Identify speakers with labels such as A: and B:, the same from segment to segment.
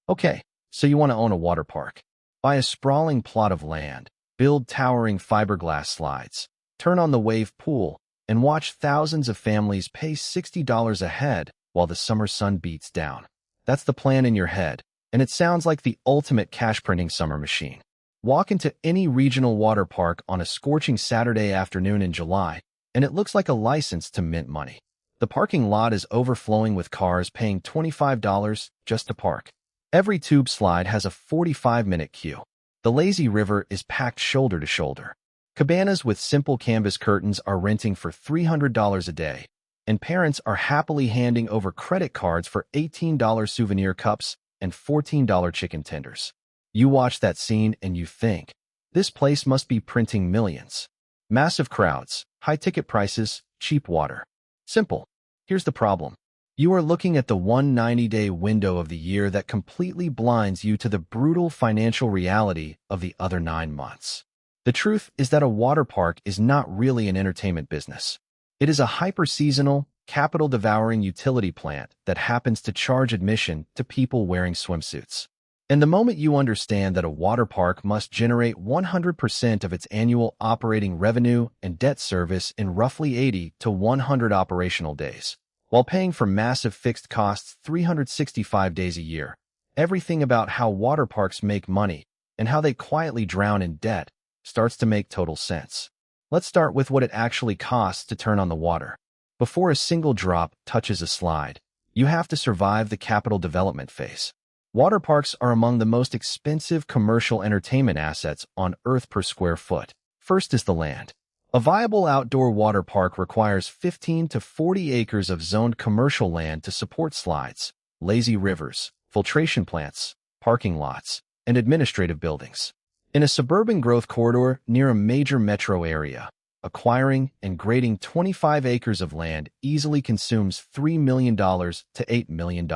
A: Okay, so you want to own a water park. Buy a sprawling plot of land, build towering fiberglass slides, turn on the wave pool, and watch thousands of families pay $60 a head while the summer sun beats down. That's the plan in your head, and it sounds like the ultimate cash-printing summer machine. Walk into any regional water park on a scorching Saturday afternoon in July, and it looks like a license to mint money. The parking lot is overflowing with cars paying $25 just to park. Every tube slide has a 45-minute queue. The lazy river is packed shoulder to shoulder. Cabanas with simple canvas curtains are renting for $300 a day, and parents are happily handing over credit cards for $18 souvenir cups and $14 chicken tenders. You watch that scene and you think, this place must be printing millions. Massive crowds, high ticket prices, cheap water. Simple. Here's the problem. You are looking at the 190-day window of the year that completely blinds you to the brutal financial reality of the other 9 months. The truth is that a water park is not really an entertainment business. It is a hyper-seasonal, capital-devouring utility plant that happens to charge admission to people wearing swimsuits. And the moment you understand that a water park must generate 100% of its annual operating revenue and debt service in roughly 80 to 100 operational days, while paying for massive fixed costs 365 days a year, everything about how water parks make money and how they quietly drown in debt starts to make total sense. Let's start with what it actually costs to turn on the water. Before a single drop touches a slide, you have to survive the capital development phase. Water parks are among the most expensive commercial entertainment assets on Earth per square foot. First is the land. A viable outdoor water park requires 15 to 40 acres of zoned commercial land to support slides, lazy rivers, filtration plants, parking lots, and administrative buildings. In a suburban growth corridor near a major metro area, acquiring and grading 25 acres of land easily consumes $3 million to $8 million.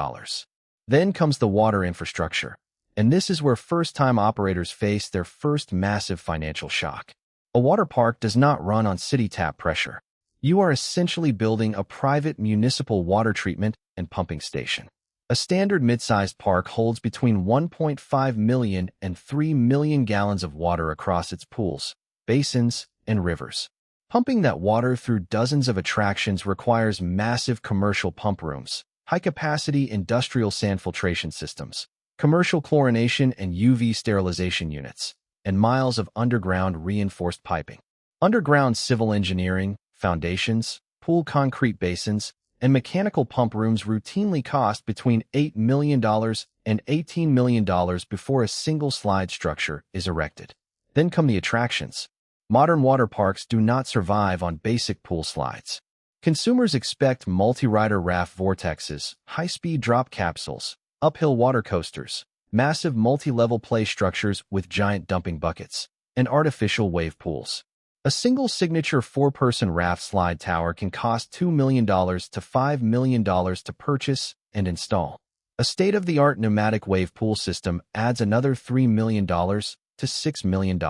A: Then comes the water infrastructure, and this is where first-time operators face their first massive financial shock. A water park does not run on city tap pressure. You are essentially building a private municipal water treatment and pumping station. A standard mid-sized park holds between 1.5 million and 3 million gallons of water across its pools, basins, and rivers. Pumping that water through dozens of attractions requires massive commercial pump rooms, high-capacity industrial sand filtration systems, commercial chlorination and UV sterilization units, and miles of underground reinforced piping. Underground civil engineering, foundations, pool concrete basins, and mechanical pump rooms routinely cost between $8 million and $18 million before a single slide structure is erected. Then come the attractions. Modern water parks do not survive on basic pool slides. Consumers expect multi-rider raft vortexes, high-speed drop capsules, uphill water coasters, massive multi-level play structures with giant dumping buckets, and artificial wave pools. A single signature 4-person raft slide tower can cost $2 million to $5 million to purchase and install. A state-of-the-art pneumatic wave pool system adds another $3 million to $6 million.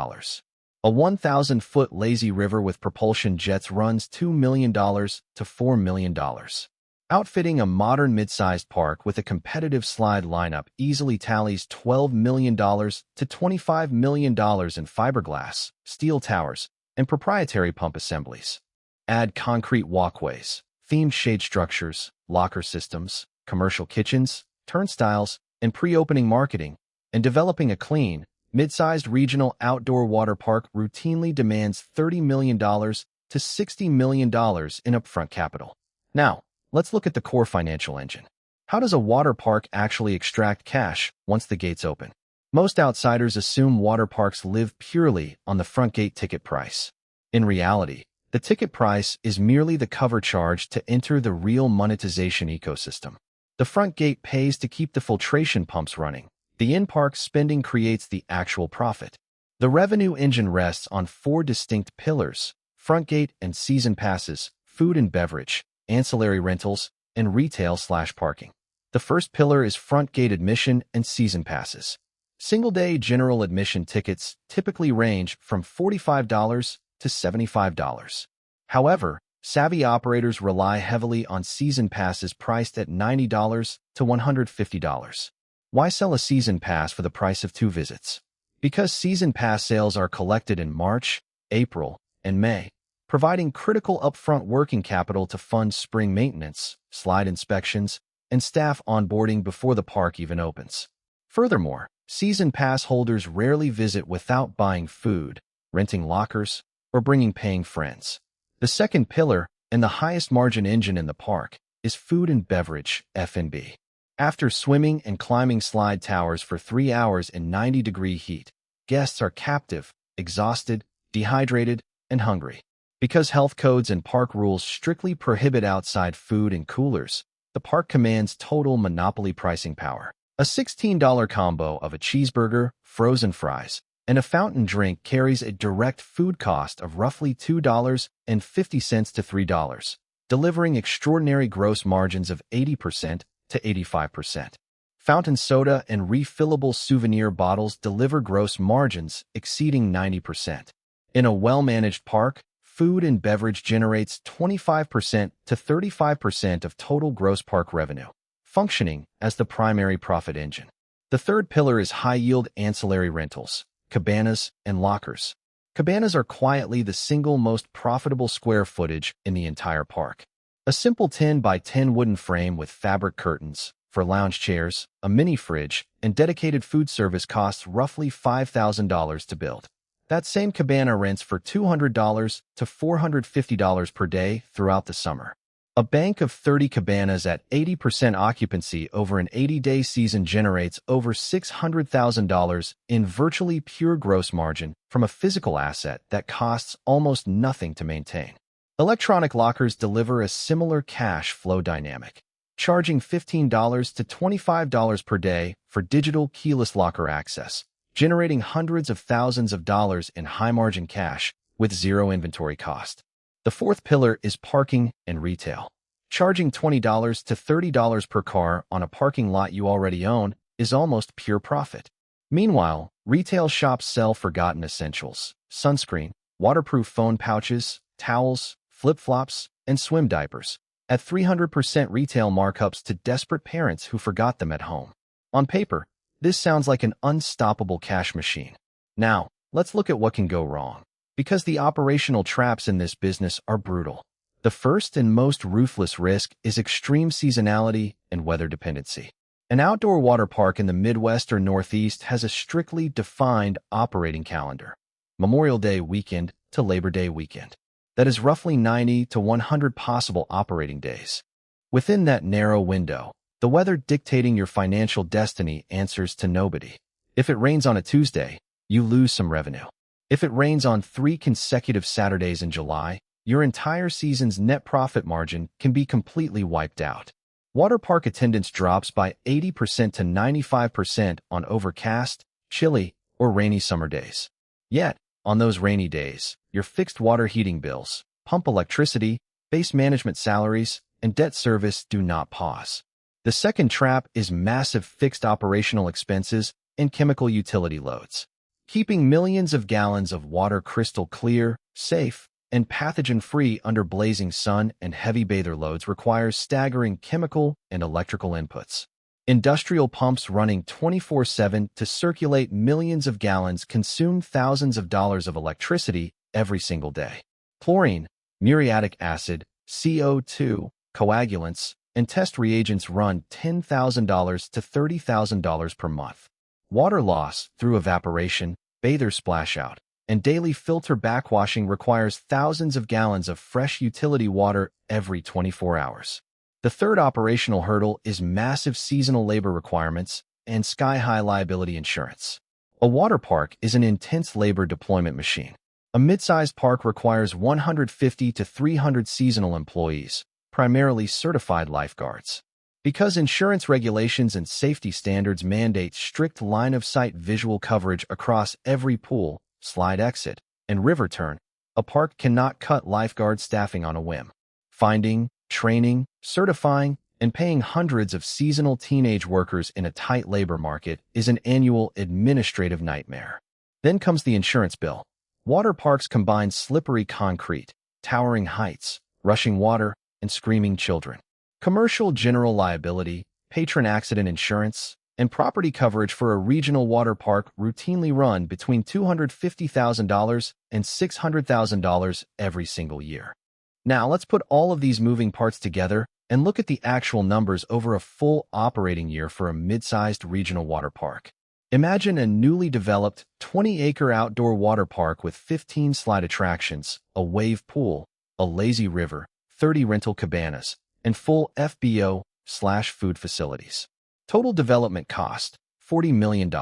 A: A 1,000-foot lazy river with propulsion jets runs $2 million to $4 million. Outfitting a modern mid-sized park with a competitive slide lineup easily tallies $12 million to $25 million in fiberglass, steel towers, and proprietary pump assemblies. Add concrete walkways, themed shade structures, locker systems, commercial kitchens, turnstiles, and pre-opening marketing, and developing a clean, mid-sized regional outdoor water park routinely demands $30 million to $60 million in upfront capital. Now, let's look at the core financial engine. How does a water park actually extract cash once the gates open? Most outsiders assume water parks live purely on the front gate ticket price. In reality, the ticket price is merely the cover charge to enter the real monetization ecosystem. The front gate pays to keep the filtration pumps running. The in-park spending creates the actual profit. The revenue engine rests on 4 distinct pillars: front gate and season passes, food and beverage, ancillary rentals, and retail/parking. The first pillar is front gate admission and season passes. Single-day general admission tickets typically range from $45 to $75. However, savvy operators rely heavily on season passes priced at $90 to $150. Why sell a season pass for the price of 2 visits? Because season pass sales are collected in March, April, and May, providing critical upfront working capital to fund spring maintenance, slide inspections, and staff onboarding before the park even opens. Furthermore, season pass holders rarely visit without buying food, renting lockers, or bringing paying friends. The second pillar, and the highest margin engine in the park, is food and beverage, F&B. After swimming and climbing slide towers for 3 hours in 90-degree heat, guests are captive, exhausted, dehydrated, and hungry. Because health codes and park rules strictly prohibit outside food and coolers, the park commands total monopoly pricing power. A $16 combo of a cheeseburger, frozen fries, and a fountain drink carries a direct food cost of roughly $2.50 to $3, delivering extraordinary gross margins of 80% to 85%. Fountain soda and refillable souvenir bottles deliver gross margins exceeding 90%. In a well-managed park, food and beverage generates 25% to 35% of total gross park revenue, functioning as the primary profit engine. The third pillar is high-yield ancillary rentals, cabanas, and lockers. Cabanas are quietly the single most profitable square footage in the entire park. A simple 10 by 10 wooden frame with fabric curtains for lounge chairs, a mini fridge, and dedicated food service costs roughly $5,000 to build. That same cabana rents for $200 to $450 per day throughout the summer. A bank of 30 cabanas at 80% occupancy over an 80-day season generates over $600,000 in virtually pure gross margin from a physical asset that costs almost nothing to maintain. Electronic lockers deliver a similar cash flow dynamic, charging $15 to $25 per day for digital keyless locker access, generating hundreds of thousands of dollars in high-margin cash with zero inventory cost. The fourth pillar is parking and retail. Charging $20 to $30 per car on a parking lot you already own is almost pure profit. Meanwhile, retail shops sell forgotten essentials, sunscreen, waterproof phone pouches, towels, flip-flops, and swim diapers, at 300% retail markups to desperate parents who forgot them at home. On paper, this sounds like an unstoppable cash machine. Now, let's look at what can go wrong, because the operational traps in this business are brutal. The first and most ruthless risk is extreme seasonality and weather dependency. An outdoor water park in the Midwest or Northeast has a strictly defined operating calendar, Memorial Day weekend to Labor Day weekend. That is roughly 90 to 100 possible operating days. Within that narrow window, the weather dictating your financial destiny answers to nobody. If it rains on a Tuesday, you lose some revenue. If it rains on 3 consecutive Saturdays in July, your entire season's net profit margin can be completely wiped out. Water park attendance drops by 80% to 95% on overcast, chilly, or rainy summer days. Yet, on those rainy days, your fixed water heating bills, pump electricity, base management salaries, and debt service do not pause. The second trap is massive fixed operational expenses and chemical utility loads. Keeping millions of gallons of water crystal clear, safe, and pathogen-free under blazing sun and heavy bather loads requires staggering chemical and electrical inputs. Industrial pumps running 24/7 to circulate millions of gallons consume thousands of dollars of electricity every single day. Chlorine, muriatic acid, CO2, coagulants, and test reagents run $10,000 to $30,000 per month. Water loss through evaporation, bather splashout, and daily filter backwashing requires thousands of gallons of fresh utility water every 24 hours. The third operational hurdle is massive seasonal labor requirements and sky-high liability insurance. A water park is an intense labor deployment machine. A mid-sized park requires 150 to 300 seasonal employees, primarily certified lifeguards. Because insurance regulations and safety standards mandate strict line-of-sight visual coverage across every pool, slide exit, and river turn, a park cannot cut lifeguard staffing on a whim. Finding, training, certifying, and paying hundreds of seasonal teenage workers in a tight labor market is an annual administrative nightmare. Then comes the insurance bill. Water parks combine slippery concrete, towering heights, rushing water, and screaming children. Commercial general liability, patron accident insurance, and property coverage for a regional water park routinely run between $250,000 and $600,000 every single year. Now, let's put all of these moving parts together and look at the actual numbers over a full operating year for a mid-sized regional water park. Imagine a newly developed 20-acre outdoor water park with 15 slide attractions, a wave pool, a lazy river, 30 rental cabanas, and full FBO/food facilities. Total development cost, $40 million.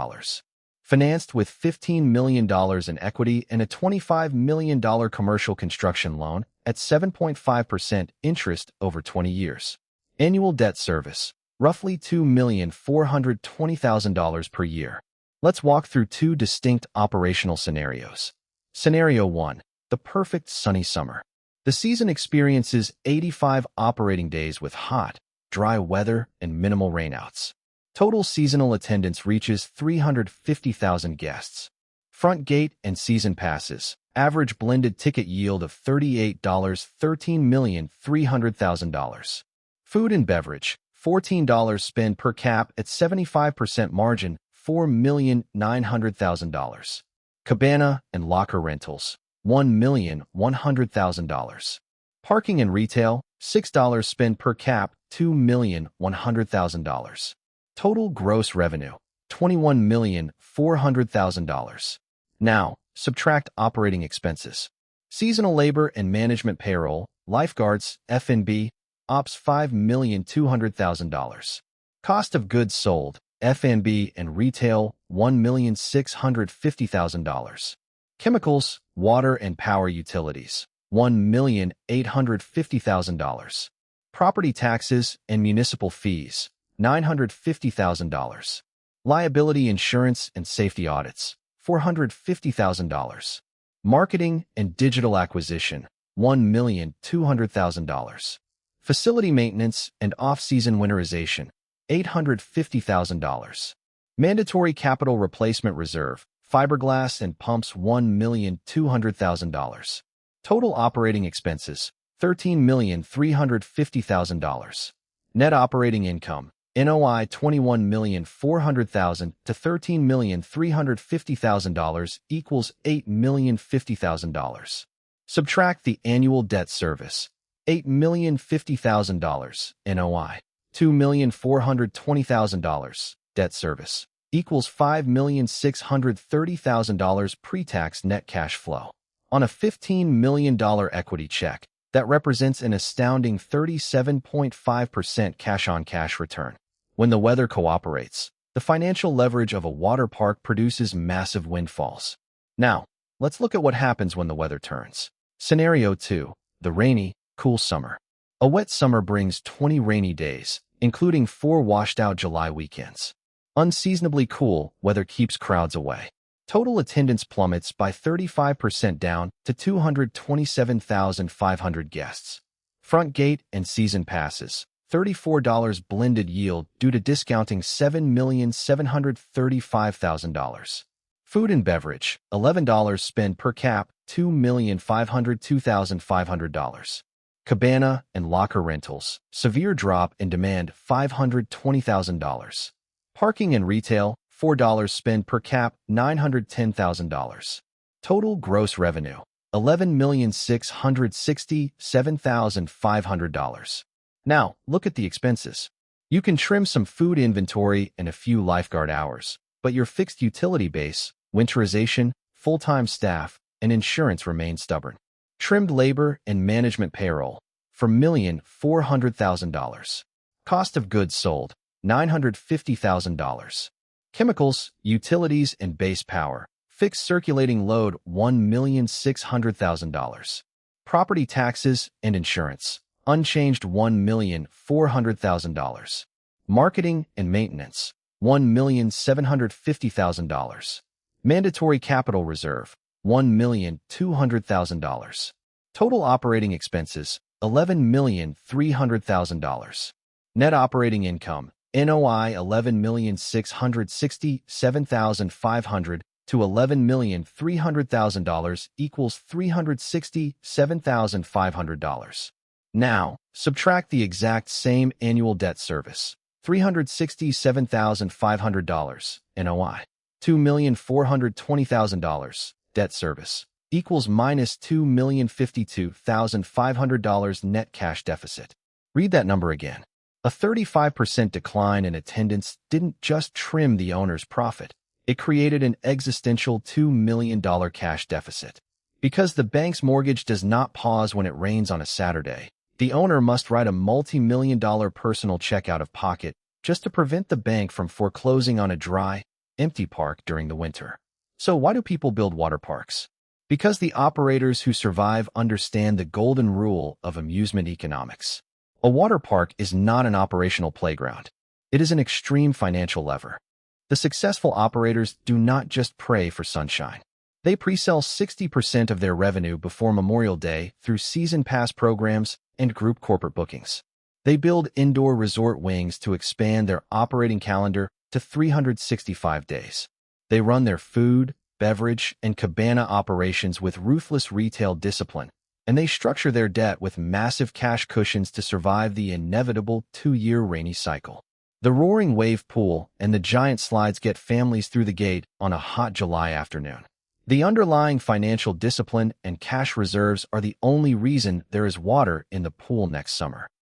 A: Financed with $15 million in equity and a $25 million commercial construction loan at 7.5% interest over 20 years. Annual debt service, roughly $2,420,000 per year. Let's walk through two distinct operational scenarios. Scenario 1, the perfect sunny summer. The season experiences 85 operating days with hot, dry weather and minimal rainouts. Total seasonal attendance reaches 350,000 guests. Front gate and season passes. Average blended ticket yield of $38, $13,300,000. Food and beverage, $14 spend per cap at 75% margin, $4,900,000. Cabana and locker rentals, $1,100,000. Parking and retail, $6 spend per cap, $2,100,000. Total gross revenue, $21,400,000. Now, subtract operating expenses. Seasonal labor and management payroll, lifeguards, F&B, ops $5,200,000. Cost of goods sold, F&B and retail, $1,650,000. Chemicals, water and power utilities, $1,850,000. Property taxes and municipal fees, $950,000. Liability insurance and safety audits, $450,000. Marketing and digital acquisition, $1,200,000. Facility maintenance and off-season winterization, $850,000. Mandatory capital replacement reserve, fiberglass and pumps, $1,200,000. Total operating expenses, $13,350,000. Net operating income, NOI $21,400,000 to $13,350,000 equals $8,050,000. Subtract the annual debt service, $8,050,000, NOI, $2,420,000, debt service, equals $5,630,000 pre-tax net cash flow. On a $15 million equity check, that represents an astounding 37.5% cash-on-cash return. When the weather cooperates, the financial leverage of a water park produces massive windfalls. Now, let's look at what happens when the weather turns. Scenario 2, the rainy, cool summer. A wet summer brings 20 rainy days, including 4 washed-out July weekends. Unseasonably cool weather keeps crowds away. Total attendance plummets by 35% down to 227,500 guests. Front gate and season passes, $34 blended yield due to discounting $7,735,000. Food and beverage, $11 spend per cap, $2,502,500. Cabana and locker rentals, severe drop in demand, $520,000. Parking and retail, $4 spend per cap, $910,000. Total gross revenue, $11,667,500. Now, look at the expenses. You can trim some food inventory and a few lifeguard hours, but your fixed utility base, winterization, full-time staff, and insurance remain stubborn. Trimmed labor and management payroll, $4,400,000. Cost of goods sold, $950,000. Chemicals, utilities, and base power, fixed circulating load, $1,600,000. Property taxes and insurance, unchanged, $1,400,000. Marketing and maintenance, $1,750,000. Mandatory capital reserve, $1,200,000. Total operating expenses, $11,300,000. Net operating income, NOI $11,667,500 to $11,300,000 equals $367,500. Now, subtract the exact same annual debt service, $367,500 NOI. $2,420,000 debt service equals minus $2,052,500 net cash deficit. Read that number again. A 35% decline in attendance didn't just trim the owner's profit. It created an existential $2 million cash deficit. Because the bank's mortgage does not pause when it rains on a Saturday, the owner must write a multi-million-dollar personal check out of pocket just to prevent the bank from foreclosing on a dry, empty park during the winter. So why do people build water parks? Because the operators who survive understand the golden rule of amusement economics. A water park is not an operational playground. It is an extreme financial lever. The successful operators do not just pray for sunshine. They pre-sell 60% of their revenue before Memorial Day through season pass programs and group corporate bookings. They build indoor resort wings to expand their operating calendar to 365 days. They run their food, beverage, and cabana operations with ruthless retail discipline, and they structure their debt with massive cash cushions to survive the inevitable 2-year rainy cycle. The roaring wave pool and the giant slides get families through the gate on a hot July afternoon. The underlying financial discipline and cash reserves are the only reason there is water in the pool next summer.